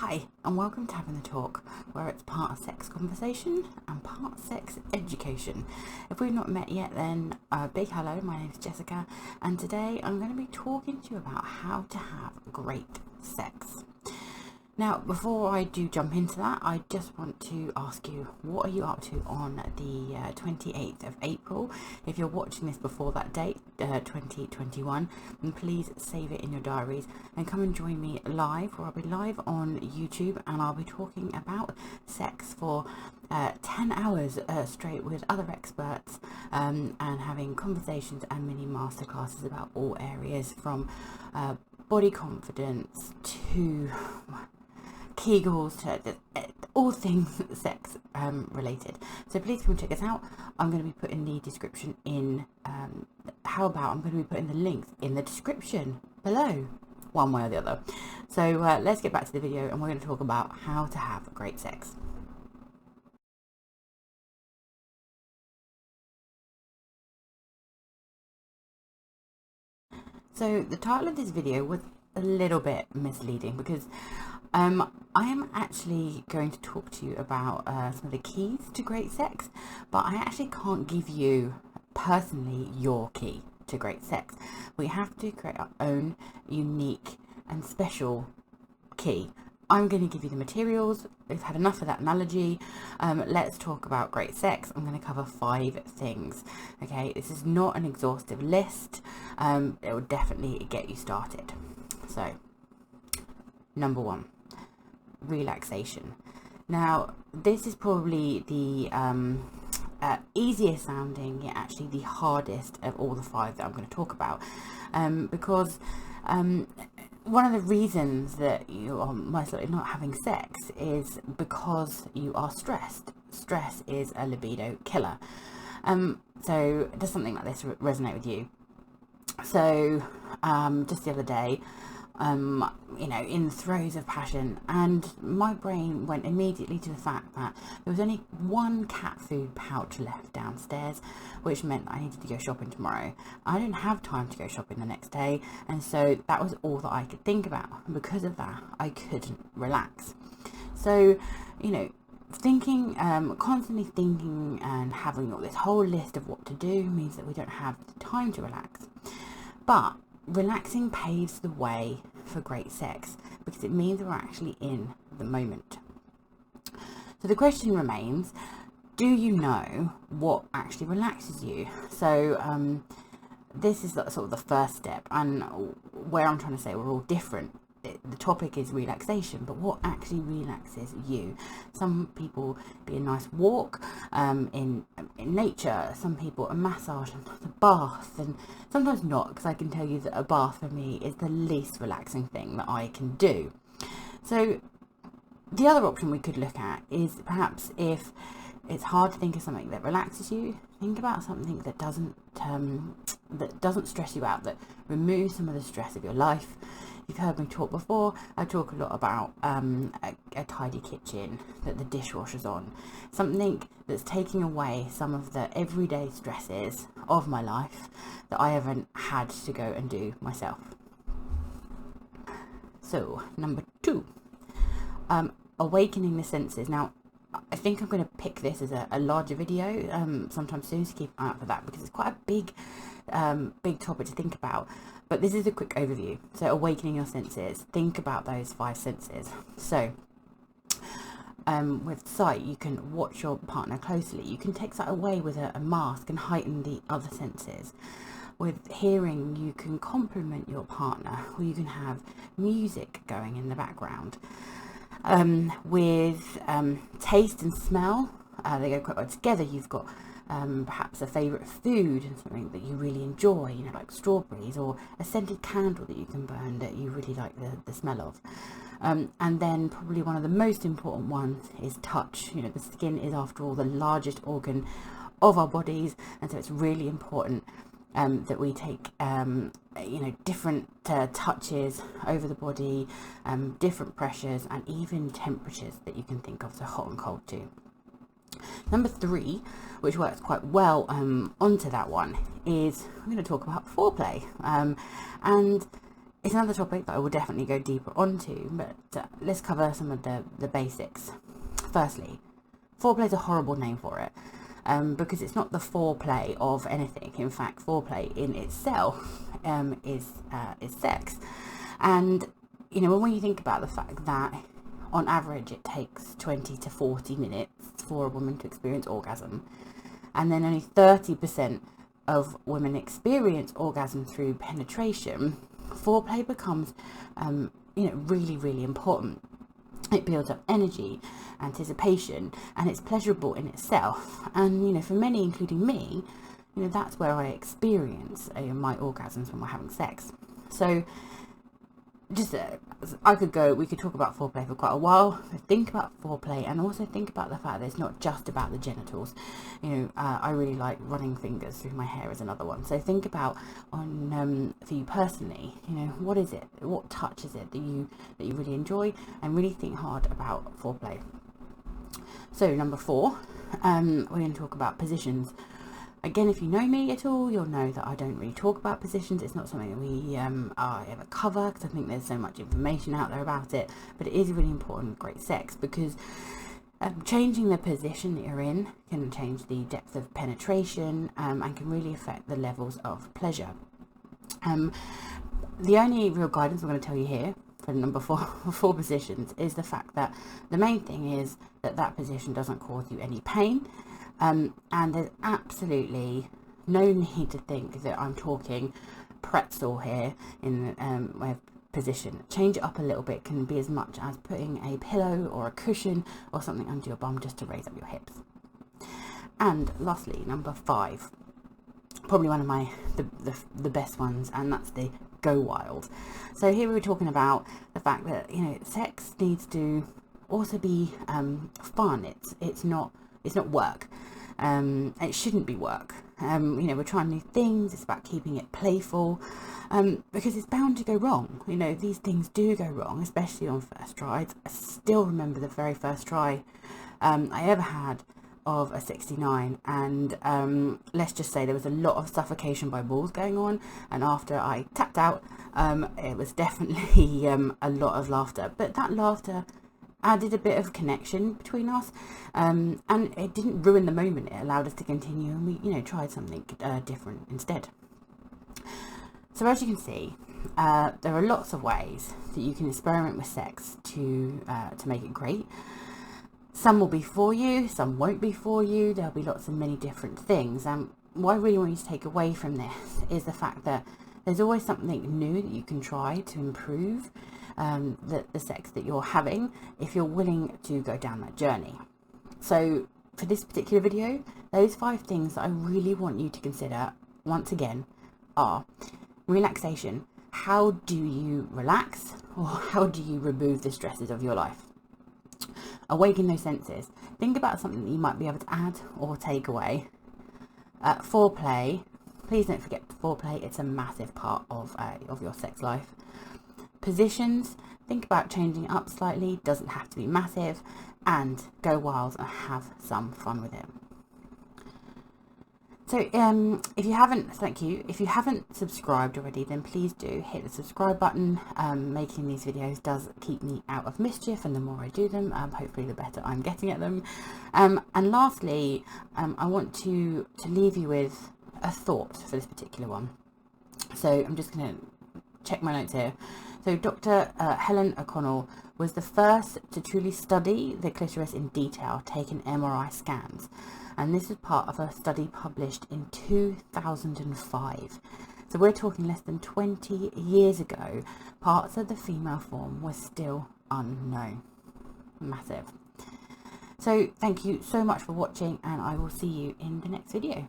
Hi, and welcome to Having the Talk, where it's part sex conversation and part sex education. If we've not met yet, then big hello, my name is Jessica, and today I'm going to be talking to you about how to have great sex. Now, before I do jump into that, I just want to ask you, what are you up to on the 28th of April? If you're watching this before that date, 2021, then please save it in your diaries and come and join me live, where I'll be live on YouTube and I'll be talking about sex for 10 hours straight with other experts and having conversations and mini masterclasses about all areas from body confidence to Kegels to all things sex related. So please come and check us out. I'm going to be putting the description in I'm going to be putting the links in the description below, one way or the other. So let's get back to the video, and we're going to talk about how to have great sex. So the title of this video was a little bit misleading because I am actually going to talk to you about some of the keys to great sex, but I actually can't give you personally your key to great sex. We have to create our own unique and special key. I'm going to give you the materials. We've had enough of that analogy. Let's talk about great sex. I'm going to cover 5 things. Okay, this is not an exhaustive list. It will definitely get you started. So, number 1, relaxation. Now, this is probably the easiest sounding, yet actually the hardest of all the 5 that I'm going to talk about, because one of the reasons that you are most likely not having sex is because you are stressed. Stress is a libido killer. So does something like this resonate with you? So just the other day, in the throes of passion, and my brain went immediately to the fact that there was only one cat food pouch left downstairs, which meant I needed to go shopping tomorrow. I didn't have time to go shopping the next day, and so that was all that I could think about. And because of that, I couldn't relax. So, thinking, constantly thinking and having this whole list of what to do means that we don't have the time to relax. But relaxing paves the way for great sex because it means we're actually in the moment. So the question remains, do you know what actually relaxes you? So this is sort of the first step, and where I'm trying to say we're all different. The topic is relaxation, but what actually relaxes you? Some people be a nice walk in nature, some people a massage and a bath, and sometimes not, because I can tell you that a bath for me is the least relaxing thing that I can do. So the other option we could look at is, perhaps if it's hard to think of something that relaxes you, think about something that doesn't stress you out, that removes some of the stress of your life. You've heard me talk before. I talk a lot about a tidy kitchen, that the dishwasher's on, something that's taking away some of the everyday stresses of my life that I haven't had to go and do myself. So number 2, awakening the senses. Now, I think I'm going to pick this as a larger video sometime soon, so keep an eye out for that, because it's quite a big topic to think about. But this is a quick overview. So awakening your senses, think about those 5 senses. So with sight, you can watch your partner closely. You can take sight away with a mask and heighten the other senses. With hearing, you can compliment your partner, or you can have music going in the background. With taste and smell, they go quite well together. You've got perhaps a favourite food and something that you really enjoy, like strawberries, or a scented candle that you can burn that you really like the smell of. And then probably one of the most important ones is touch. The skin is, after all, the largest organ of our bodies, and so it's really important that we take different touches over the body, different pressures, and even temperatures that you can think of, so hot and cold too. Number 3, which works quite well onto that one, is I'm going to talk about foreplay. And it's another topic that I will definitely go deeper onto, but let's cover some of the basics. Firstly, foreplay is a horrible name for it, because it's not the foreplay of anything. In fact, foreplay in itself is sex. And you know, when you think about the fact that on average it takes 20 to 40 minutes for a woman to experience orgasm, and then only 30% of women experience orgasm through penetration, foreplay becomes really, really important. It builds up energy, anticipation, and it's pleasurable in itself. And you know, for many, including me, you know, that's where I experience my orgasms when we're having sex. So just we could talk about foreplay for quite a while. Think about foreplay, and also think about the fact that it's not just about the genitals. You know, I really like running fingers through my hair is another one. So think about for you personally, you know, what is it, what touch is it that you really enjoy, and really think hard about foreplay. So number 4, we're going to talk about positions. Again, if you know me at all, you'll know that I don't really talk about positions. It's not something that we ever cover, because I think there's so much information out there about it. But it is really important with great sex, because changing the position that you're in can change the depth of penetration, and can really affect the levels of pleasure. The only real guidance I'm going to tell you here for number 4 positions is the fact that the main thing is that position doesn't cause you any pain. And there's absolutely no need to think that I'm talking pretzel here in my position. Change it up a little bit can be as much as putting a pillow or a cushion or something under your bum just to raise up your hips. And lastly, number 5, probably one of the best ones, and that's the go wild. So here we were talking about the fact that, you know, sex needs to also be fun. It's not work. It shouldn't be work. You know, we're trying new things. It's about keeping it playful, because it's bound to go wrong. You know, these things do go wrong, especially on first tries. I still remember the very first try I ever had of a 69, and let's just say there was a lot of suffocation by balls going on, and after I tapped out, it was definitely a lot of laughter, but that laughter added a bit of connection between us, and it didn't ruin the moment. It allowed us to continue, and we, you know, tried something different instead. So as you can see, there are lots of ways that you can experiment with sex to make it great. Some will be for you, some won't be for you. There'll be lots of many different things, and what I really want you to take away from this is the fact that there's always something new that you can try to improve the sex that you're having, if you're willing to go down that journey. So for this particular video, those 5 things that I really want you to consider once again are relaxation. How do you relax, or how do you remove the stresses of your life? Awaken those senses. Think about something that you might be able to add or take away. Foreplay. Please don't forget foreplay. It's a massive part of your sex life. Positions, think about changing it up slightly, doesn't have to be massive, and go wild and have some fun with it. So if you haven't subscribed already, then please do hit the subscribe button. Making these videos does keep me out of mischief, and the more I do them, hopefully the better I'm getting at them. And lastly, I want to leave you with a thought for this particular one. So I'm just going to check my notes here. So Dr. Helen O'Connell was the first to truly study the clitoris in detail, taking MRI scans. And this is part of a study published in 2005. So we're talking less than 20 years ago. Parts of the female form were still unknown. Massive. So thank you so much for watching, and I will see you in the next video.